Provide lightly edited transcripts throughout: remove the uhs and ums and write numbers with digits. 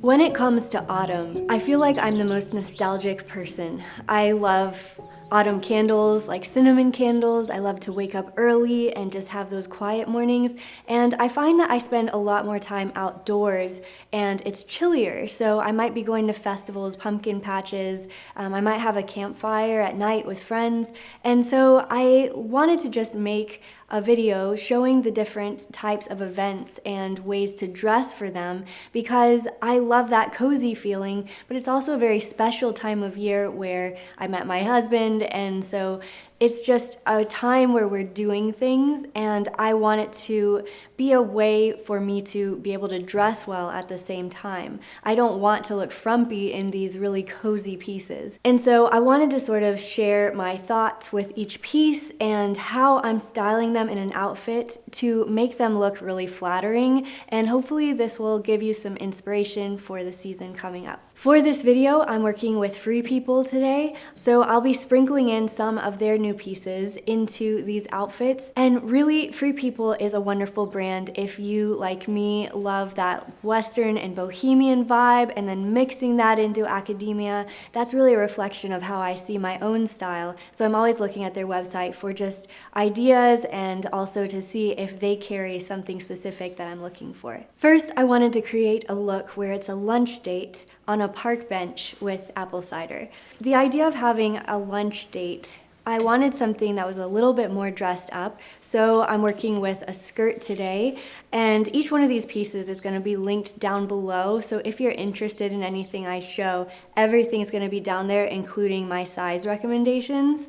When it comes to autumn, I feel like I'm the most nostalgic person. I love autumn candles, like cinnamon candles. I love to wake up early and just have those quiet mornings. And I find that I spend a lot more time outdoors and it's chillier. So I might be going to festivals, pumpkin patches. I might have a campfire at night with friends. And so I wanted to just make a video showing the different types of events and ways to dress for them because I love that cozy feeling, but it's also a very special time of year where I met my husband, and so it's just a time where we're doing things, and I want it to be a way for me to be able to dress well at the same time. I don't want to look frumpy in these really cozy pieces. And so I wanted to sort of share my thoughts with each piece and how I'm styling them in an outfit to make them look really flattering, and hopefully this will give you some inspiration for the season coming up. For this video, I'm working with Free People today, so I'll be sprinkling in some of their new pieces into these outfits. And really, Free People is a wonderful brand if you, like me, love that Western and bohemian vibe, and then mixing that into academia. That's really a reflection of how I see my own style. So I'm always looking at their website for just ideas and also to see if they carry something specific that I'm looking for. First, I wanted to create a look where it's a lunch date on a park bench with apple cider. The idea of having a lunch date, I wanted something that was a little bit more dressed up, so I'm working with a skirt today, and each one of these pieces is going to be linked down below, so if you're interested in anything I show, everything's going to be down there, including my size recommendations.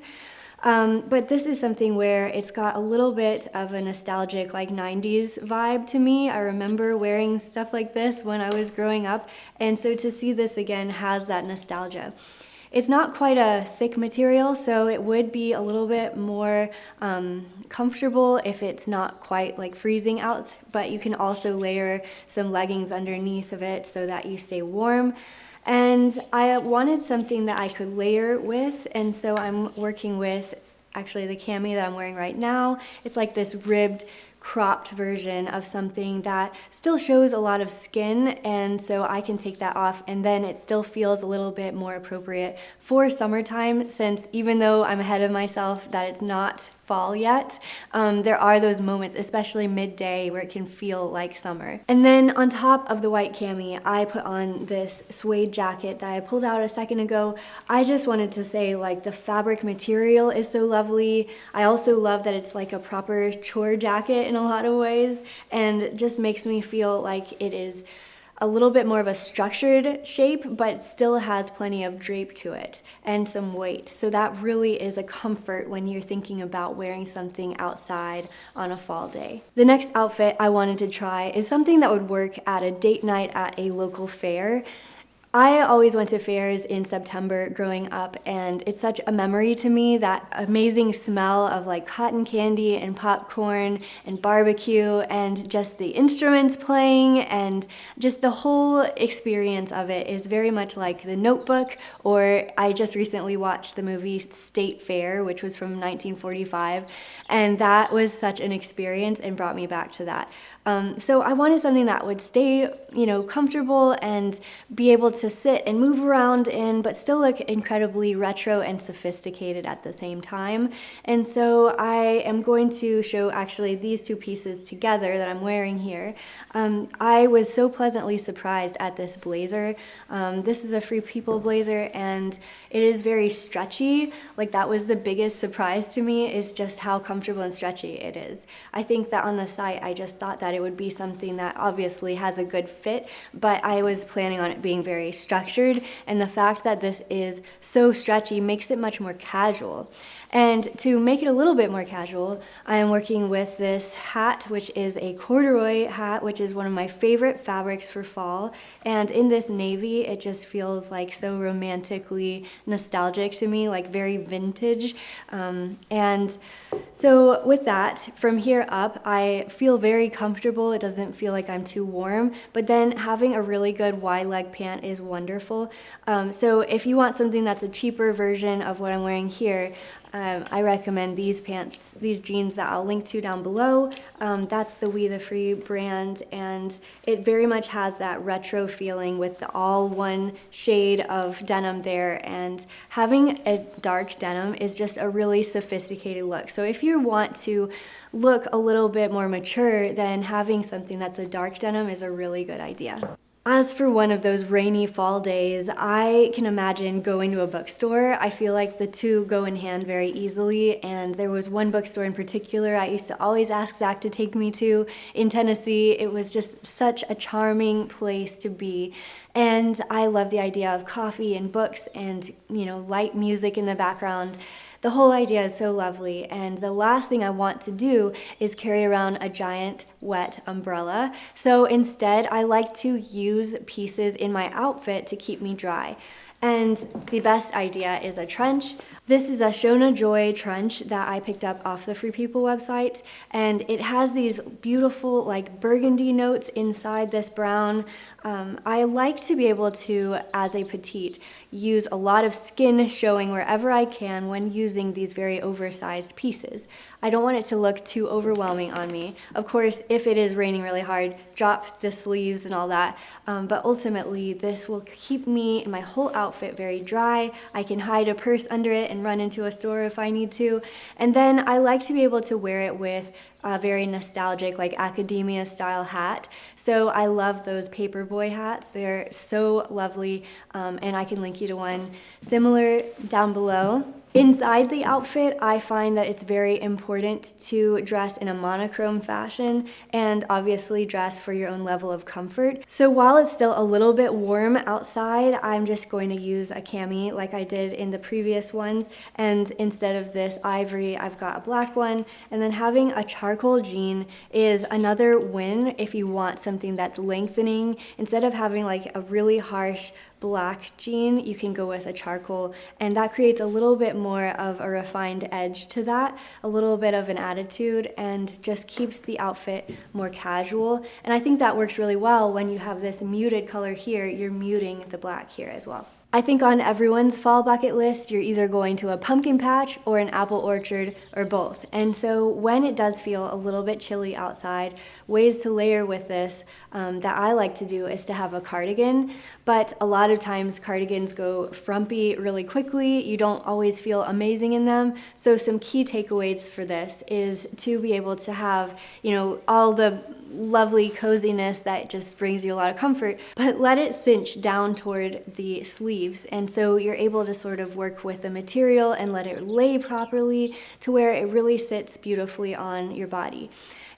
But this is something where it's got a little bit of a nostalgic, like 90s vibe to me. I remember wearing stuff like this when I was growing up, and so to see this again has that nostalgia. It's not quite a thick material, so it would be a little bit more comfortable if it's not quite like freezing out, but you can also layer some leggings underneath of it so that you stay warm. And I wanted something that I could layer with, and so I'm working with actually the cami that I'm wearing right now. It's like this ribbed, cropped version of something that still shows a lot of skin, and so I can take that off, and then it still feels a little bit more appropriate for summertime, since even though I'm ahead of myself that it's not fall yet, there are those moments, especially midday, where it can feel like summer. And then on top of the white cami, I put on this suede jacket that I pulled out a second ago. I just wanted to say, like, the fabric material is so lovely. I also love that it's like a proper chore jacket in a lot of ways, and just makes me feel like it is a little bit more of a structured shape, but still has plenty of drape to it and some weight. So that really is a comfort when you're thinking about wearing something outside on a fall day. The next outfit I wanted to try is something that would work at a date night at a local fair. I always went to fairs in September growing up, and it's such a memory to me, that amazing smell of like cotton candy and popcorn and barbecue and just the instruments playing, and just the whole experience of it is very much like The Notebook, or I just recently watched the movie State Fair, which was from 1945, and that was such an experience and brought me back to that. So I wanted something that would stay, comfortable and be able to sit and move around in, but still look incredibly retro and sophisticated at the same time. And so I am going to show actually these two pieces together that I'm wearing here. I was so pleasantly surprised at this blazer. This is a Free People blazer, and it is very stretchy. Like, that was the biggest surprise to me, is just how comfortable and stretchy it is. I think that on the site, I just thought that it would be something that obviously has a good fit, but I was planning on it being very structured, and the fact that this is so stretchy makes it much more casual. And to make it a little bit more casual, I am working with this hat, which is a corduroy hat, which is one of my favorite fabrics for fall. And in this navy, it just feels like so romantically nostalgic to me, like very vintage. And so with that, from here up, I feel very comfortable. It doesn't feel like I'm too warm, but then having a really good wide leg pant is is wonderful. So if you want something that's a cheaper version of what I'm wearing here, I recommend these pants, these jeans that I'll link to down below. That's the We The Free brand, and it very much has that retro feeling with the all one shade of denim there, and having a dark denim is just a really sophisticated look. So if you want to look a little bit more mature, then having something that's a dark denim is a really good idea. As for one of those rainy fall days, I can imagine going to a bookstore. I feel like the two go in hand very easily, and there was one bookstore in particular I used to always ask Zach to take me to in Tennessee. It was just such a charming place to be, and I love the idea of coffee and books and, light music in the background. The whole idea is so lovely, and the last thing I want to do is carry around a giant wet umbrella. So instead, I like to use pieces in my outfit to keep me dry. And the best idea is a trench. This is a Shona Joy trench that I picked up off the Free People website, and it has these beautiful like burgundy notes inside this brown. I like to be able to, as a petite, use a lot of skin showing wherever I can when using these very oversized pieces. I don't want it to look too overwhelming on me. Of course, if it is raining really hard, drop the sleeves and all that, but ultimately this will keep me and my whole outfit very dry. I can hide a purse under it and run into a store if I need to. And then I like to be able to wear it with a very nostalgic, like academia style hat. So I love those paperboy hats. They're so lovely, and I can link you to one similar down below. Inside the outfit, I find that it's very important to dress in a monochrome fashion and obviously dress for your own level of comfort. So while it's still a little bit warm outside, I'm just going to use a cami like I did in the previous ones, and instead of this ivory, I've got a black one. And then having a charcoal jean is another win if you want something that's lengthening. Instead of having like a really harsh black jean, you can go with a charcoal, and that creates a little bit more of a refined edge to that, a little bit of an attitude, and just keeps the outfit more casual. And I think that works really well when you have this muted color here, you're muting the black here as well. I think on everyone's fall bucket list, you're either going to a pumpkin patch or an apple orchard or both. And so when it does feel a little bit chilly outside, ways to layer with this that I like to do is to have a cardigan. But a lot of times cardigans go frumpy really quickly. You don't always feel amazing in them. So some key takeaways for this is to be able to have, all the lovely coziness that just brings you a lot of comfort, but let it cinch down toward the sleeves. And so you're able to sort of work with the material and let it lay properly to where it really sits beautifully on your body.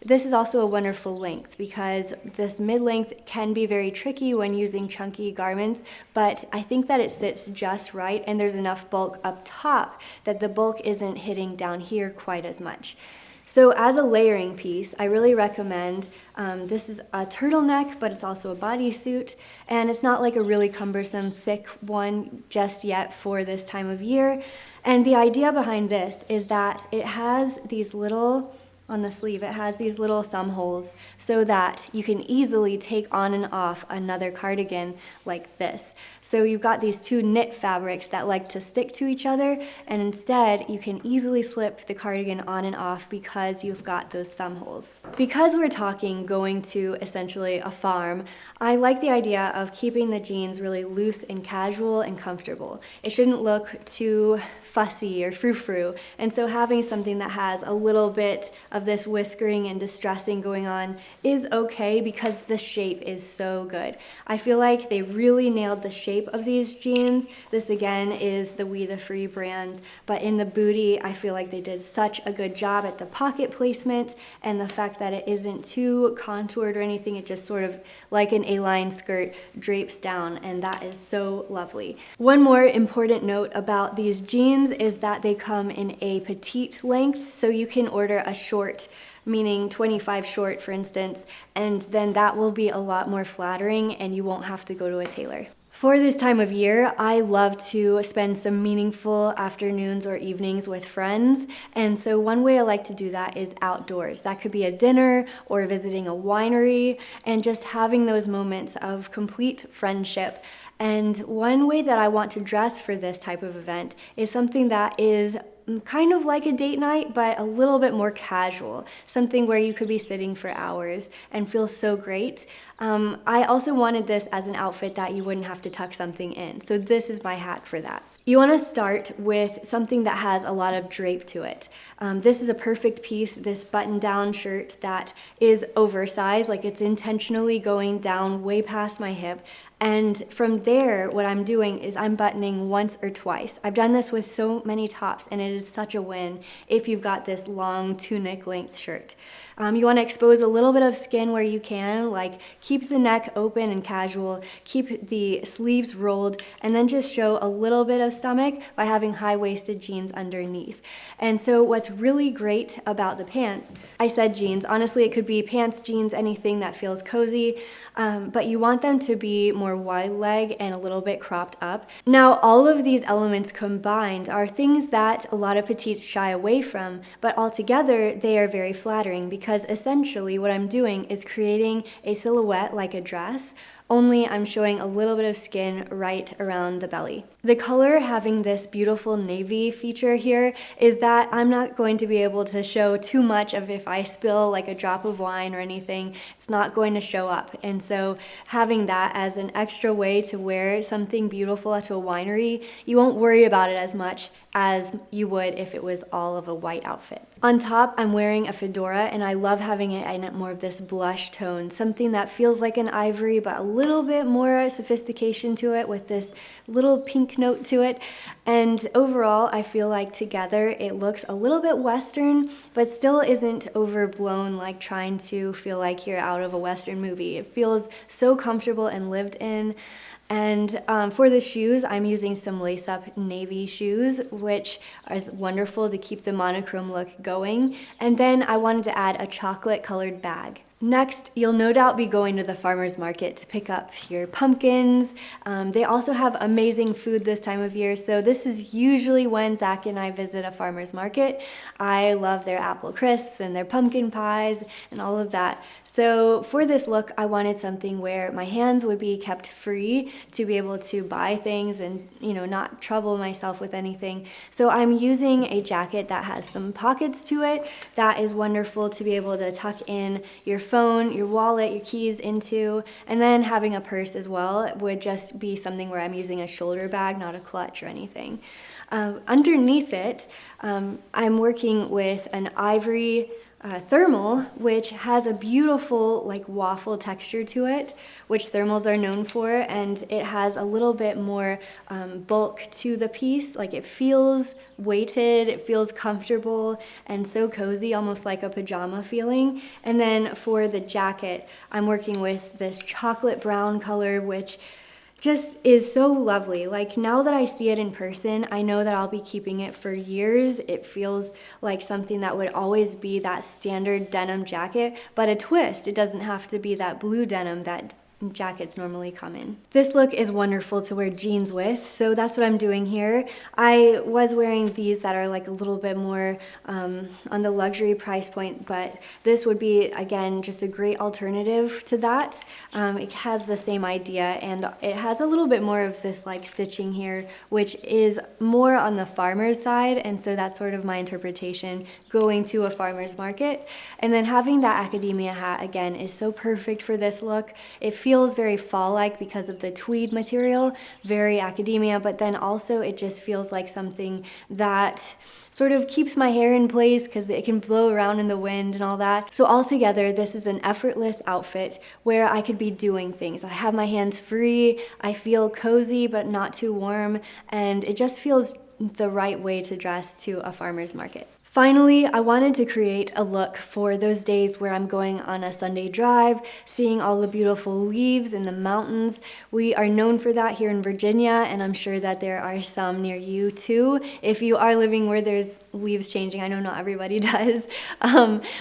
This is also a wonderful length because this mid-length can be very tricky when using chunky garments, but I think that it sits just right and there's enough bulk up top that the bulk isn't hitting down here quite as much. So as a layering piece, I really recommend, this is a turtleneck, but it's also a bodysuit, and it's not like a really cumbersome, thick one just yet for this time of year. And the idea behind this is that it has these little, on the sleeve, it has these little thumb holes so that you can easily take on and off another cardigan like this. So you've got these two knit fabrics that like to stick to each other, and instead you can easily slip the cardigan on and off because you've got those thumb holes. Because we're talking going to essentially a farm, I like the idea of keeping the jeans really loose and casual and comfortable. It shouldn't look too fussy or frou-frou, and so having something that has a little bit of this whiskering and distressing going on is okay because the shape is so good. I feel like they really nailed the shape of these jeans. This again is the We The Free brand, but in the booty I feel like they did such a good job at the pocket placement and the fact that it isn't too contoured or anything. It just sort of like an A-line skirt drapes down, and that is so lovely. One more important note about these jeans is that they come in a petite length, so you can order a short, meaning 25 short for instance, and then that will be a lot more flattering and you won't have to go to a tailor. For this time of year, I love to spend some meaningful afternoons or evenings with friends. And so one way I like to do that is outdoors. That could be a dinner or visiting a winery and just having those moments of complete friendship. And one way that I want to dress for this type of event is something that is kind of like a date night, but a little bit more casual, something where you could be sitting for hours and feel so great. I also wanted this as an outfit that you wouldn't have to tuck something in, so this is my hack for that. You want to start with something that has a lot of drape to it. This is a perfect piece, this button-down shirt that is oversized, like it's intentionally going down way past my hip. And from there, what I'm doing is I'm buttoning once or twice. I've done this with so many tops, and it is such a win if you've got this long tunic length shirt. You want to expose a little bit of skin where you can, like keep the neck open and casual, keep the sleeves rolled, and then just show a little bit of stomach by having high-waisted jeans underneath. And so what's really great about the pants, I said jeans, honestly it could be pants, jeans, anything that feels cozy, but you want them to be more wide leg and a little bit cropped up. Now all of these elements combined are things that a lot of petites shy away from, but altogether they are very flattering because essentially what I'm doing is creating a silhouette like a dress, only I'm showing a little bit of skin right around the belly. The color having this beautiful navy feature here is that I'm not going to be able to show too much of if I spill like a drop of wine or anything, it's not going to show up. And so having that as an extra way to wear something beautiful at a winery, you won't worry about it as much as you would if it was all of a white outfit. On top, I'm wearing a fedora and I love having it in more of this blush tone, something that feels like an ivory but a little bit more sophistication to it with this little pink note to it. And overall, I feel like together it looks a little bit Western, but still isn't overblown like trying to feel like you're out of a Western movie. It feels so comfortable and lived in. And for the shoes, I'm using some lace-up navy shoes, which is wonderful to keep the monochrome look going. And then I wanted to add a chocolate-colored bag. Next, you'll no doubt be going to the farmer's market to pick up your pumpkins. They also have amazing food this time of year, so this is usually when Zach and I visit a farmer's market. I love their apple crisps and their pumpkin pies and all of that. So for this look, I wanted something where my hands would be kept free to be able to buy things and, not trouble myself with anything. So I'm using a jacket that has some pockets to it. That is wonderful to be able to tuck in your phone, your wallet, your keys into, and then having a purse as well would just be something where I'm using a shoulder bag, not a clutch or anything. Underneath it, I'm working with an ivory thermal, which has a beautiful like waffle texture to it, which thermals are known for, and it has a little bit more bulk to the piece. Like it feels weighted, it feels comfortable and so cozy, almost like a pajama feeling. And then for the jacket, I'm working with this chocolate brown color, which just is so lovely. Like now that I see it in person, I know that I'll be keeping it for years. It feels like something that would always be that standard denim jacket, but a twist. It doesn't have to be that blue denim that jackets normally come in. This look is wonderful to wear jeans with, so that's what I'm doing here. I was wearing these that are like a little bit more on the luxury price point, but this would be, again, just a great alternative to that. It has the same idea, and it has a little bit more of this like stitching here, which is more on the farmer's side, and so that's sort of my interpretation going to a farmer's market. And then having that academia hat, again, is so perfect for this look. It feels very fall-like because of the tweed material, very academia, but then also it just feels like something that sort of keeps my hair in place because it can blow around in the wind and all that. So altogether, this is an effortless outfit where I could be doing things. I have my hands free, I feel cozy but not too warm, and it just feels the right way to dress to a farmer's market. Finally, I wanted to create a look for those days where I'm going on a Sunday drive, seeing all the beautiful leaves in the mountains. We are known for that here in Virginia, and I'm sure that there are some near you too. If you are living where there's leaves changing. I know not everybody does.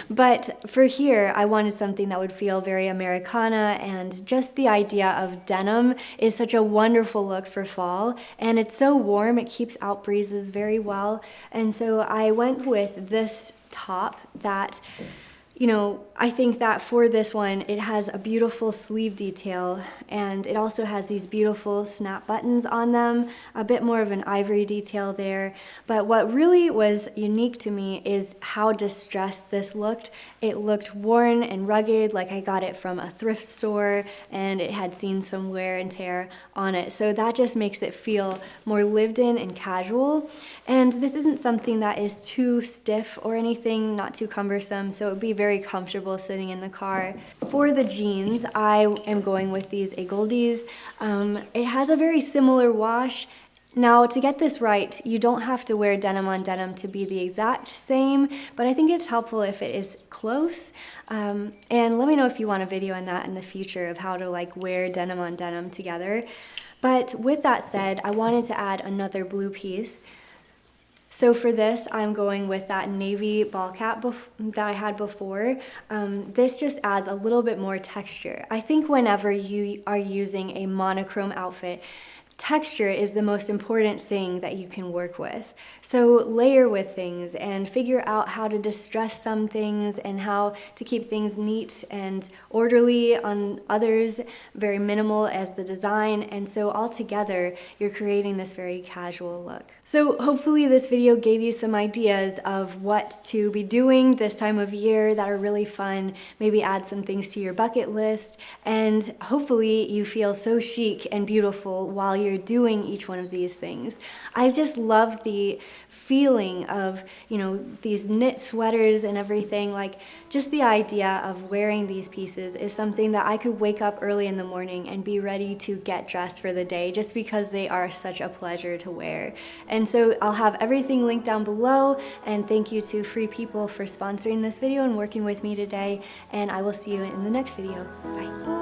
But for here, I wanted something that would feel very Americana, and just the idea of denim is such a wonderful look for fall, and it's so warm, it keeps out breezes very well. And so I went with this top that, I think that for this one, it has a beautiful sleeve detail, and it also has these beautiful snap buttons on them, a bit more of an ivory detail there. But what really was unique to me is how distressed this looked. It looked worn and rugged, like I got it from a thrift store, and it had seen some wear and tear on it. So that just makes it feel more lived in and casual. And this isn't something that is too stiff or anything, not too cumbersome, so it would be very comfortable sitting in the car. For the jeans, I am going with these Goldies. It has a very similar wash. Now, to get this right, you don't have to wear denim on denim to be the exact same, but I think it's helpful if it is close. And let me know if you want a video on that in the future of how to wear denim on denim together. But with that said, I wanted to add another blue piece. So for this, I'm going with that navy ball cap that I had before. This just adds a little bit more texture. I think whenever you are using a monochrome outfit, texture is the most important thing that you can work with. So layer with things and figure out how to distress some things and how to keep things neat and orderly on others, very minimal as the design. And so all together, you're creating this very casual look. So hopefully this video gave you some ideas of what to be doing this time of year that are really fun. Maybe add some things to your bucket list, and hopefully you feel so chic and beautiful while you're doing each one of these things. I just love the feeling of, these knit sweaters and everything. Just the idea of wearing these pieces is something that I could wake up early in the morning and be ready to get dressed for the day, just because they are such a pleasure to wear. And so I'll have everything linked down below, and thank you to Free People for sponsoring this video and working with me today, and I will see you in the next video. Bye.